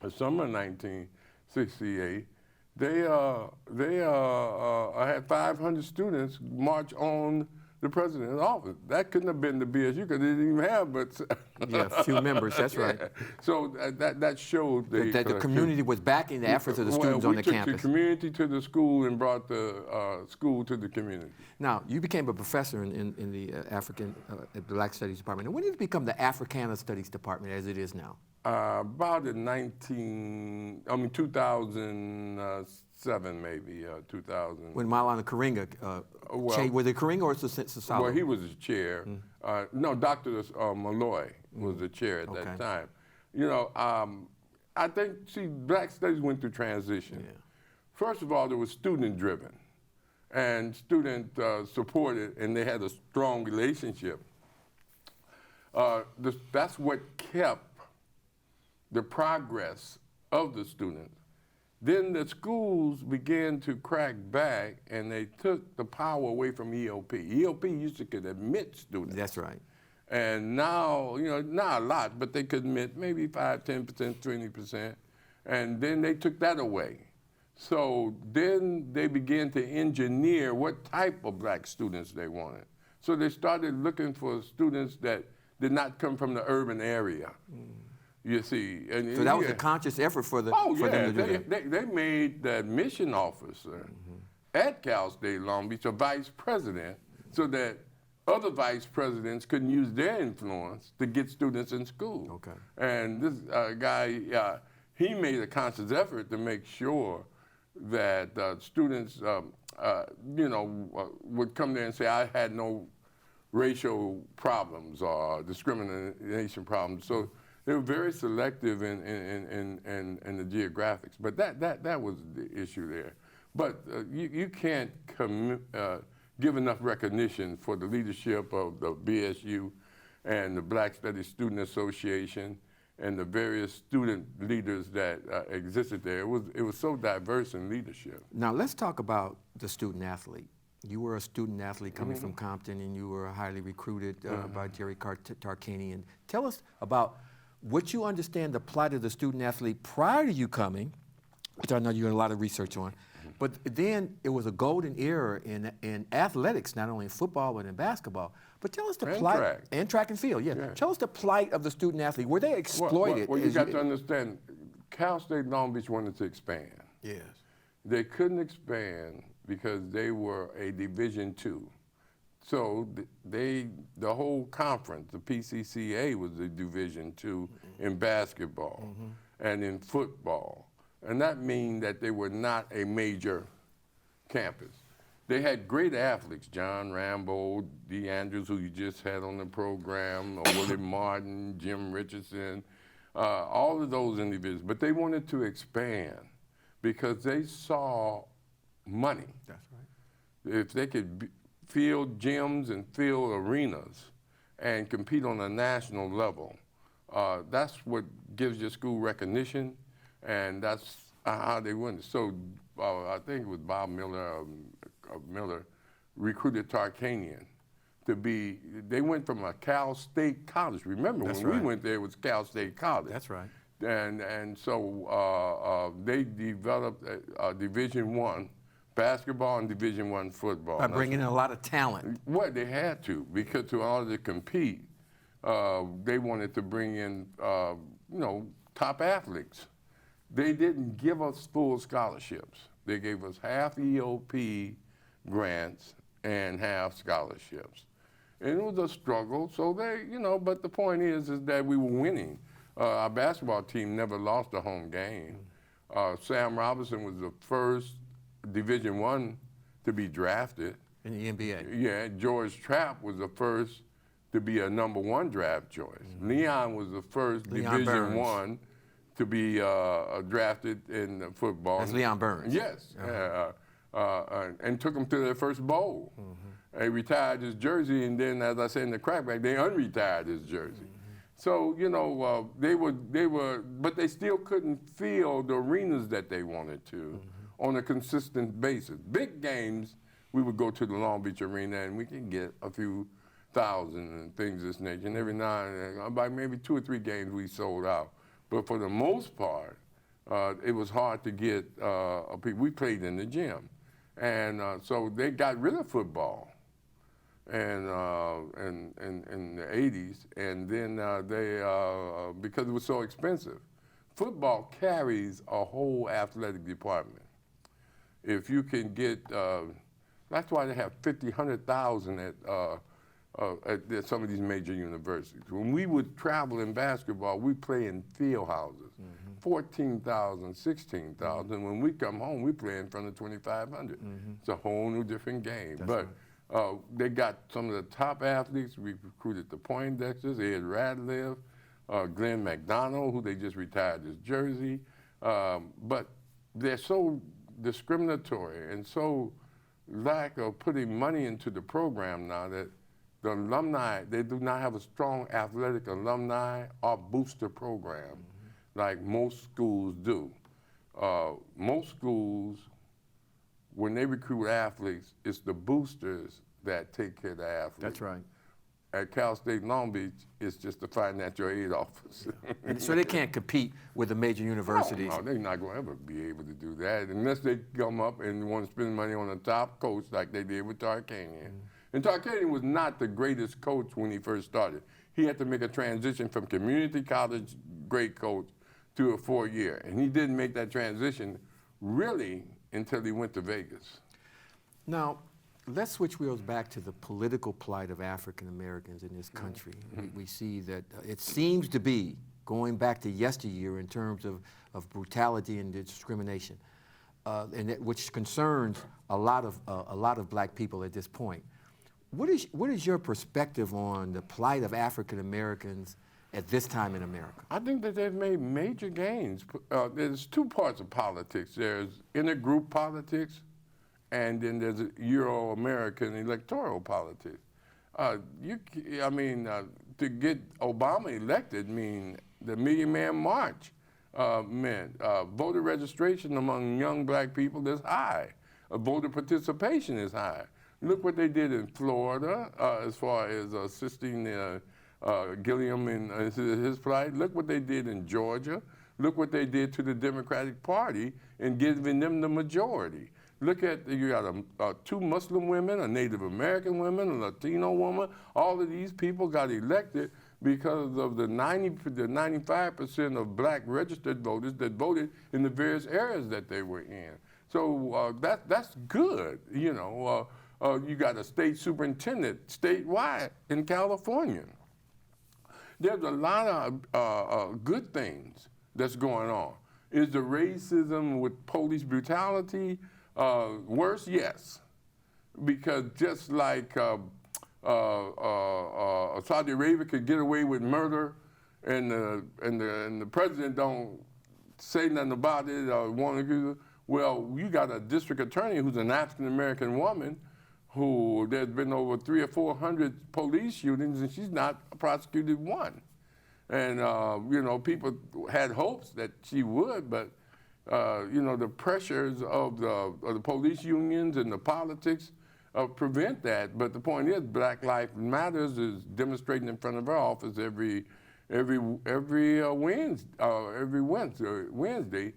the summer of 1968, I had 500 students march on the president's office. That couldn't have been the BSU because they didn't even have but a few members. That's right. So that showed that the community was backing the efforts of the students on the campus. We took the community to the school and brought the school to the community. Now, you became a professor in the Black Studies Department. And when did it become the Africana Studies Department as it is now? About in 2007 maybe, 2000. When Maulana Karinga, was it Karinga or Sasalo? Well, he was the chair. No, Dr. Malloy was the chair at that time. I think, Black Studies went through transition. Yeah. First of all, it was student-driven and student-supported, and they had a strong relationship. That's what kept the progress of the students. Then the schools began to crack back, and they took the power away from EOP. EOP could admit students. That's right. And now, not a lot, but they could admit maybe 5, 10%, 20%. And then they took that away. So then they began to engineer what type of Black students they wanted. So they started looking for students that did not come from the urban area. You see, and So that was a conscious effort for them to do that. They made the admission officer at Cal State Long Beach a vice president, so that other vice presidents couldn't use their influence to get students in school. Okay. And this guy, he made a conscious effort to make sure that students, would come there and say, I had no racial problems or discrimination problems. So they were very selective in the geographics. But that was the issue there. But you can't give enough recognition for the leadership of the BSU and the Black Studies Student Association and the various student leaders that existed there. It was so diverse in leadership. Now let's talk about the student athlete. You were a student athlete coming from Compton, and you were highly recruited by Jerry Tarkanian. Tell us about what you understand the plight of the student athlete prior to you coming, which I know you did a lot of research on. But then it was a golden era in athletics, not only in football but in basketball. But tell us the plight and track and field. Yeah. Tell us the plight of the student athlete. Were they exploited? Well, you got to understand, Cal State Long Beach wanted to expand. Yes. They couldn't expand because they were a Division II. So the whole conference, the PCCA, was a Division II in basketball and in football. And that means that they were not a major campus. They had great athletes, John Rambo, Dee Andrews, who you just had on the program, Willie Martin, Jim Richardson, all of those individuals. But they wanted to expand because they saw money. That's right. If they could field gyms and field arenas and compete on a national level, that's what gives your school recognition. And that's how they went. So I think it was Bob Miller, Miller recruited Tarkanian to be, they went from a Cal State college. Remember, when we went there, it was Cal State College. That's right. And so they developed Division I basketball and Division I football. By bringing in a lot of talent. Well, they had to, because in order to compete, they wanted to bring in, top athletes. They didn't give us full scholarships. They gave us half EOP grants and half scholarships. And it was a struggle, so they, but the point is that we were winning. Our basketball team never lost a home game. Sam Robinson was the first Division I to be drafted. In the NBA. Yeah, George Trapp was the first to be a #1 draft choice. Leon was the first Division I to be drafted in football. That's Leon Burns. Yes, and took him to their first bowl. He retired his jersey, and then, as I said in the crackback, they unretired his jersey. So, they were, but they still couldn't fill the arenas that they wanted to on a consistent basis. Big games, we would go to the Long Beach Arena, and we could get a few thousand and things of this nature. And every now and then, by maybe 2 or 3 games, we sold out. But for the most part, it was hard to get people. We played in the gym. And so they got rid of football in the 80s. And then because it was so expensive. Football carries a whole athletic department. If you can get, that's why they have 50, 100,000 at some of these major universities. When we would travel in basketball, we play in field houses, 14,000, 16,000. When we come home, we play in front of 2,500. It's a whole new different game. But they got some of the top athletes. We recruited the Poindexters, Ed Radcliffe, Glenn McDonald, who they just retired his jersey. But they're so discriminatory and so lack of putting money into the program now that the alumni, they do not have a strong athletic alumni or booster program like most schools do. Most schools, when they recruit athletes, it's the boosters that take care of the athletes. That's right. At Cal State Long Beach, it's just the financial aid office. And so they can't compete with the major universities. No, they're not going to ever be able to do that unless they come up and want to spend money on a top coach like they did with Tarkanian. And Tarkanian was not the greatest coach when he first started. He had to make a transition from community college grade coach to a 4-year. And he didn't make that transition really until he went to Vegas. Now, let's switch wheels back to the political plight of African Americans in this country. We see that it seems to be going back to yesteryear in terms of brutality and discrimination, which concerns a lot of black people at this point. What is your perspective on the plight of African Americans at this time in America? I think that they've made major gains. There's two parts of politics. There's intergroup politics, and then there's Euro-American electoral politics. To get Obama elected the Million Man March meant voter registration among young black people is high. Voter participation is high. Look what they did in Florida as far as assisting Gilliam in his plight. Look what they did in Georgia. Look what they did to the Democratic Party in giving them the majority. Look at, you got 2 Muslim women, a Native American woman, a Latino woman. All of these people got elected because of the 95% of black registered voters that voted in the various areas that they were in. So that's good, you know. You got a state superintendent statewide in California. There's a lot of good things that's going on. Is the racism with police brutality worse? Yes, because just like Saudi Arabia could get away with murder, and the president don't say nothing about it or want to. Well, you got a district attorney who's an African American woman, who there's been over 300 or 400 police shootings, and she's not prosecuted one. And you know, people had hopes that she would, but you know, the pressures of the police unions and the politics prevent that. But the point is, Black Lives Matters is demonstrating in front of our office every Wednesday,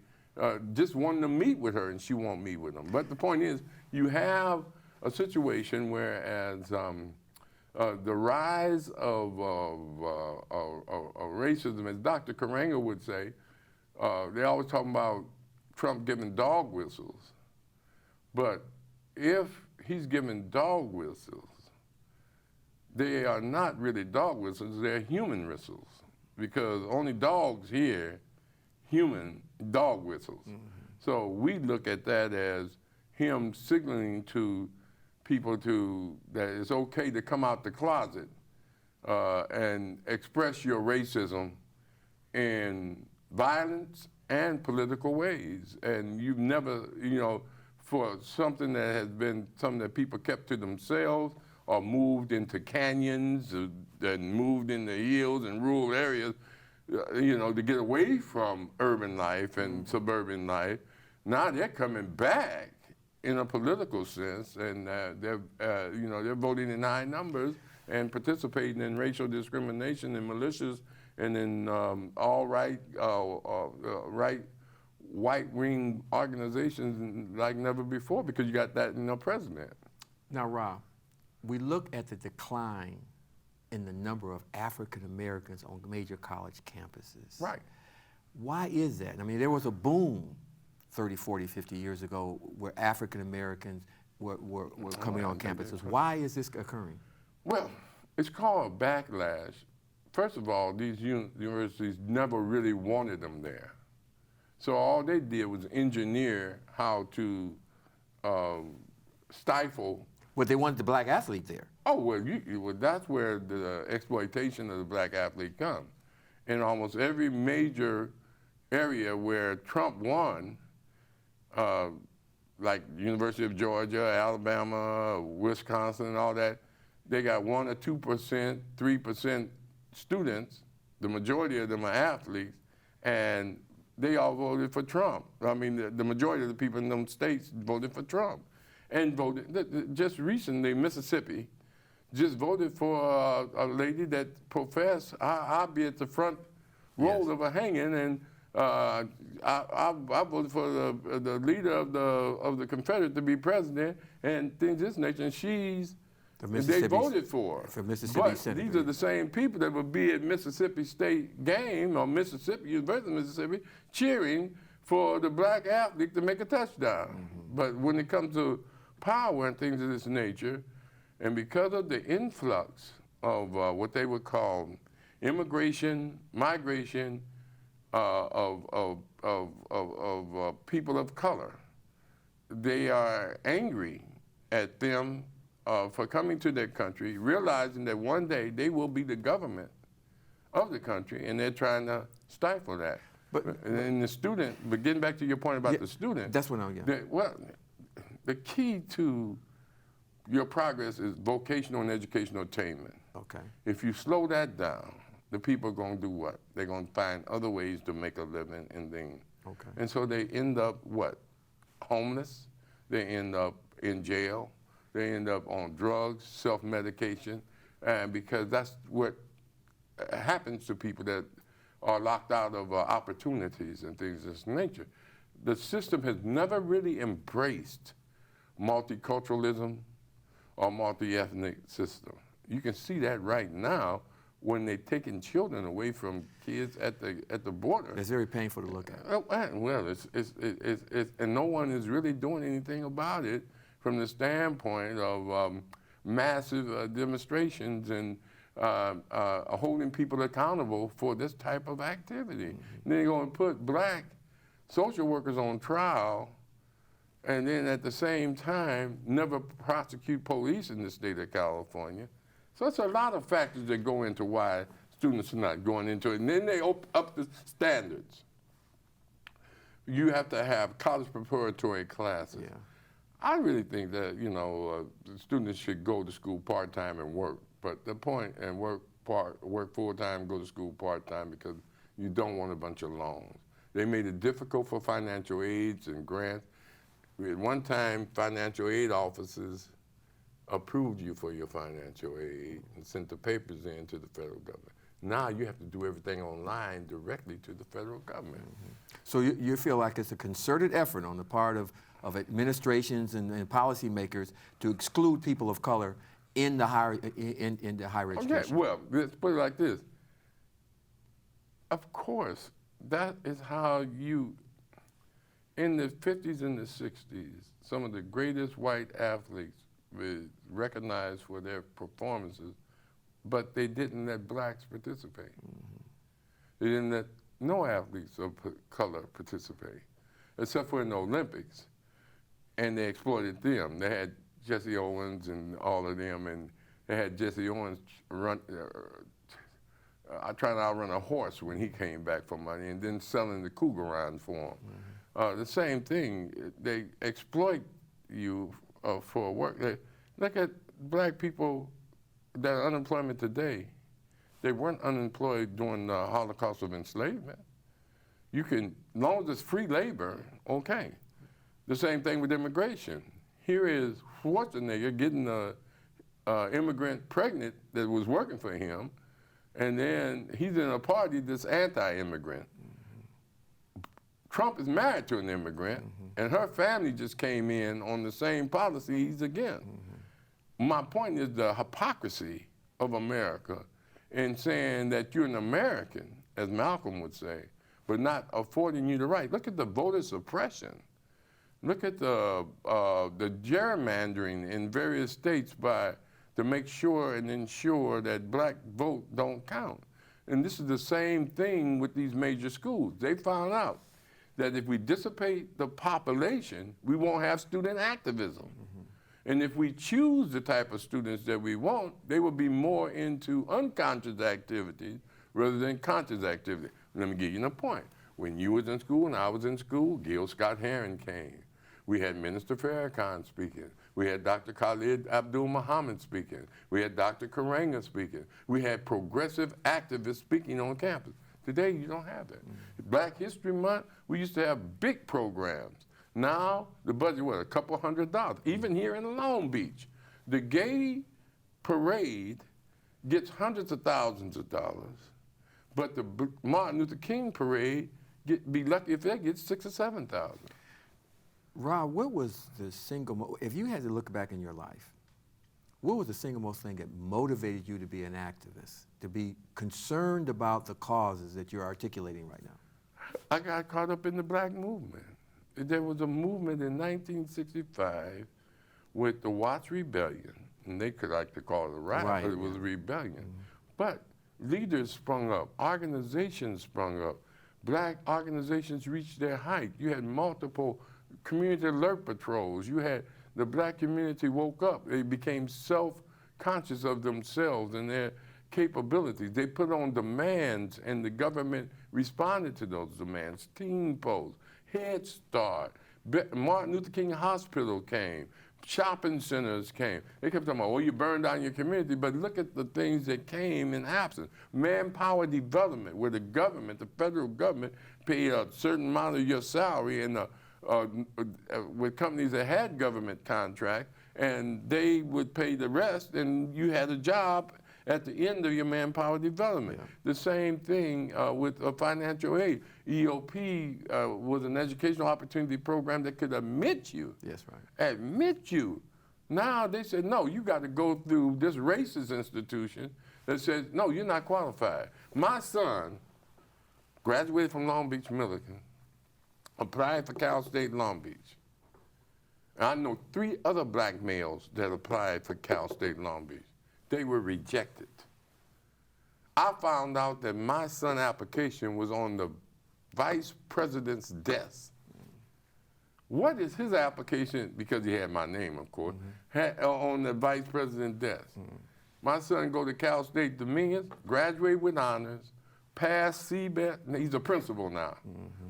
just wanting to meet with her, and she won't meet with them. But the point is, you have a situation where as the rise of racism, as Dr. Karenga would say, they always talk about Trump giving dog whistles. But if he's giving dog whistles, they are not really dog whistles, they're human whistles. Because only dogs hear human dog whistles. Mm-hmm. So we look at that as him signaling to people that it's okay to come out the closet and express your racism in violence and political ways. And you've never, you know, for something that has been something that people kept to themselves or moved into canyons and moved into hills and rural areas, you know, to get away from urban life and suburban life. Now they're coming back in a political sense, and they're voting in high numbers and participating in racial discrimination and militias and in all right white-wing organizations like never before, because you got that president. Now, Rob, we look at the decline in the number of African Americans on major college campuses. Right. Why is that? I mean, there was a boom 30, 40, 50 years ago where African Americans were coming on campuses. Why is this occurring? Well, it's called a backlash. First of all, these universities never really wanted them there. So all they did was engineer how to stifle. Well, they wanted the black athlete there. Oh, well, that's where the exploitation of the black athlete comes. In almost every major area where Trump won, like University of Georgia, Alabama, Wisconsin, and all that, they got 1 or 2%, 3% students. The majority of them are athletes, and they all voted for Trump. I mean, the majority of the people in them states voted for Trump. And voted, just recently, Mississippi just voted for a lady that professed, I'll be at the front row of a hanging, and I voted for the leader of the Confederate to be president, and things of this nature. And she's The that they Mississippi- voted for. for Mississippi But Senate, these are right. the same people that would be at Mississippi State game or Mississippi, University of Mississippi, cheering for the black athlete to make a touchdown. But when it comes to power and things of this nature, and because of the influx of what they would call immigration, migration of people of color, they are angry at them for coming to their country, realizing that one day they will be the government of the country, and they're trying to stifle that. And the student, but getting back to your point about the student, That's what I'm getting. the key to your progress is vocational and educational attainment. Okay. If you slow that down, the people are going to do what? They're going to find other ways to make a living, and then, Okay. and so they end up what? Homeless. They end up in jail. They end up on drugs, self-medication, and because that's what happens to people that are locked out of opportunities and things of this nature. The system has never really embraced multiculturalism or multi-ethnic system. You can see that right now when they're taking children away from kids at the border. It's very painful to look at. Well, and no one is really doing anything about it from the standpoint of massive demonstrations and holding people accountable for this type of activity. And then they're going to put black social workers on trial, and then at the same time never prosecute police in the state of California. So it's a lot of factors that go into why students are not going into it. And then they up the standards. You have to have college preparatory classes. Yeah. I really think that, students should go to school part-time and work. But the point, and work full-time, go to school part-time, because you don't want a bunch of loans. They made it difficult for financial aids and grants. At one time, financial aid offices approved you for your financial aid and sent the papers in to the federal government. Now you have to do everything online directly to the federal government. So you feel like it's a concerted effort on the part of administrations and policymakers to exclude people of color in the higher education? Okay, well, let's put it like this. Of course, that is how in the 50s and the 60s, some of the greatest white athletes were recognized for their performances, but they didn't let blacks participate. They didn't let no athletes of color participate, except for in the Olympics, and they exploited them. They had Jesse Owens and all of them, and they had Jesse Owens trying to outrun a horse when he came back for money, and then selling the Cougarons for him. The same thing, they exploit you for work. Look at black people that are unemployment today. They weren't unemployed during the Holocaust of enslavement. You can, as long as it's free labor, okay. The same thing with immigration. Here is Schwarzenegger getting an immigrant pregnant that was working for him, and then he's in a party that's anti-immigrant. Trump is married to an immigrant, and her family just came in on the same policy he's against. My point is the hypocrisy of America in saying that you're an American, as Malcolm would say, but not affording you the right. Look at the voter suppression. Look at the gerrymandering in various states to make sure and ensure that black vote don't count. And this is the same thing with these major schools. They found out that if we dissipate the population, we won't have student activism. And if we choose the type of students that we want, they will be more into unconscious activities rather than conscious activity. Let me give you a point. When you was in school and I was in school, Gil Scott-Heron came. We had Minister Farrakhan speaking. We had Dr. Khalid Abdul Muhammad speaking. We had Dr. Karenga speaking. We had progressive activists speaking on campus. Today, you don't have that. Black History Month, we used to have big programs. Now, the budget, what, a couple $100. Even here in Long Beach, the gay parade gets hundreds of thousands of dollars, but the Martin Luther King parade, be lucky if they get 6,000 or 7,000. Rob, what was the single, if you had to look back in your life, what was the single most thing that motivated you to be an activist, to be concerned about the causes that you're articulating right now? I got caught up in the black movement. There was a movement in 1965 with the Watts Rebellion, and they could like to call it a riot, Right, but it was a rebellion. But leaders sprung up, organizations sprung up, black organizations reached their height. You had multiple community alert patrols. You had the black community woke up. They became self-conscious of themselves and their capabilities. They put on demands, and the government responded to those demands. Teen Post, Head Start, Martin Luther King Hospital came, shopping centers came. They kept talking about, well, you burned down your community, but look at the things that came in absence. Manpower development, where the government, the federal government, paid a certain amount of your salary, and with companies that had government contracts, and they would pay the rest, and you had a job at the end of your manpower development. Yeah. The same thing with financial aid. EOP was an educational opportunity program that could admit you. Yes, right. Admit you. Now they said, no, you got to go through this racist institution that says, no, you're not qualified. My son graduated from Long Beach Millikan, applied for Cal State Long Beach. And I know 3 other black males that applied for Cal State Long Beach. They were rejected. I found out that my son's application was on the vice president's desk. What is his application, because he had my name, of course, on the vice president's desk? My son go to Cal State Dominion, graduate with honors, passed CBET, he's a principal now,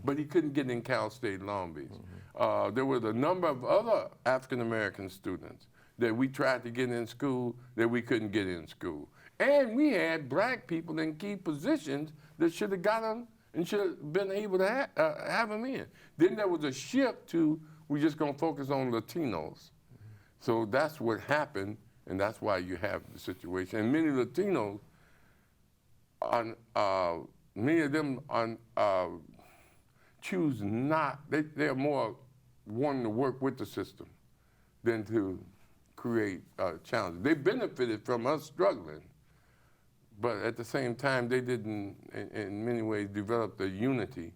but he couldn't get in Cal State Long Beach. There was a number of other African-American students that we tried to get in school that we couldn't get in school. And we had black people in key positions that should have got them and should have been able to have them in. Then there was a shift to, we're just gonna focus on Latinos. So that's what happened, and that's why you have the situation. And many Latinos, many of them choose not, they're more wanting to work with the system than to create challenges. They benefited from us struggling, but at the same time, they didn't, in many ways, develop the unity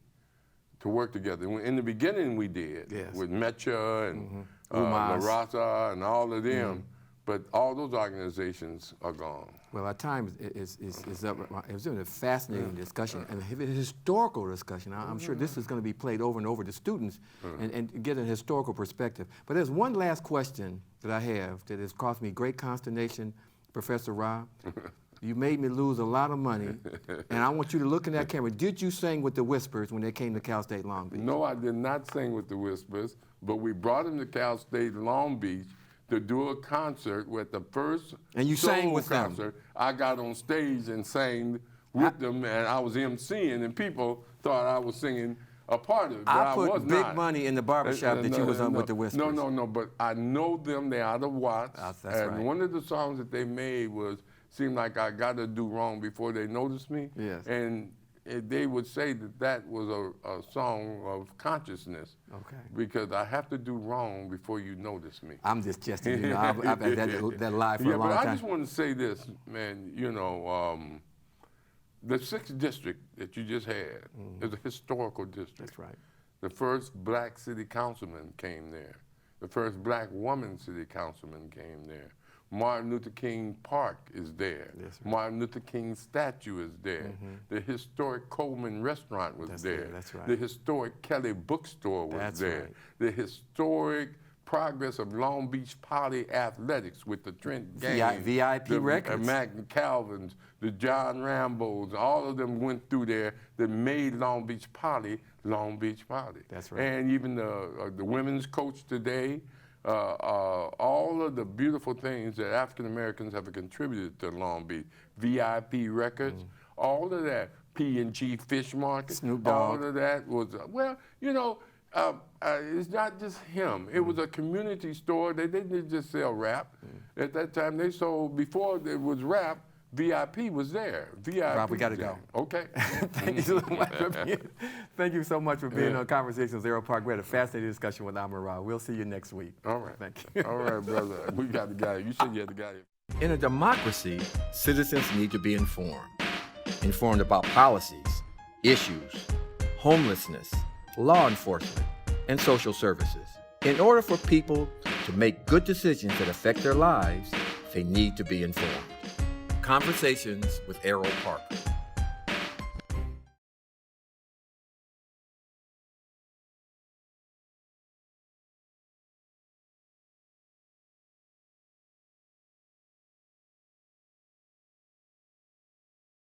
to work together. In the beginning, we did, yes, with Mecha and La Raza and all of them, but all those organizations are gone. Well, our time is up. It was a fascinating discussion, and a historical discussion. I'm sure this is going to be played over and over to students and get a historical perspective. But there's one last question that I have that has caused me great consternation, Professor Ra. You made me lose a lot of money, and I want you to look in that camera. Did you sing with the Whispers when they came to Cal State Long Beach? No, I did not sing with the Whispers, but we brought them to Cal State Long Beach to do a concert with the first and you sang with concert. them. I got on stage and sang with them, and I was emceeing, and people thought I was singing a part of it, but I put was big not. money in the barbershop that you was on with the Whispers. No, but I know them. They're out of Watts. That's and right. One of the songs that they made was "Seemed Like I Gotta Do Wrong Before They Notice Me." Yes. And they would say that that was a song of consciousness. Okay. Because I have to do wrong before you notice me. I'm just jesting. You know, I've had that live for a long but time. I just want to say this, man. You know, the 6th district that you just had is a historical district. That's right. The first black city councilman came there. The first black woman city councilman came there. Martin Luther King Park is there. That's right. Martin Luther King statue is there. The historic Coleman restaurant was there. That's right. The historic Kelly bookstore was That's there. right. The historic progress of Long Beach Poly athletics with the Trent Gaines, VIP the records. Mac Calvins, the John Rambos, all of them went through there that made Long Beach Poly Long Beach Poly. That's right. And even the women's coach today, all of the beautiful things that African Americans have contributed to Long Beach, VIP records, all of that, P&G Fish Market, Snoop Dogg. all of that was, well, you know, it's not just him. It was a community store. They didn't just sell rap. At that time, they sold, before it was rap, VIP was there. VIP. Rob, we got to was go. there. Okay. Thank you so much for being, thank you so much for being on Conversations with Erroll Park. We had a fascinating discussion with Erroll. We'll see you next week. All right. Thank you. All right, brother. We got the guy. You said you had the guy. In a democracy, citizens need to be informed. Informed about policies, issues, homelessness, law enforcement, and social services. In order for people to make good decisions that affect their lives, they need to be informed. Conversations with Erroll Park.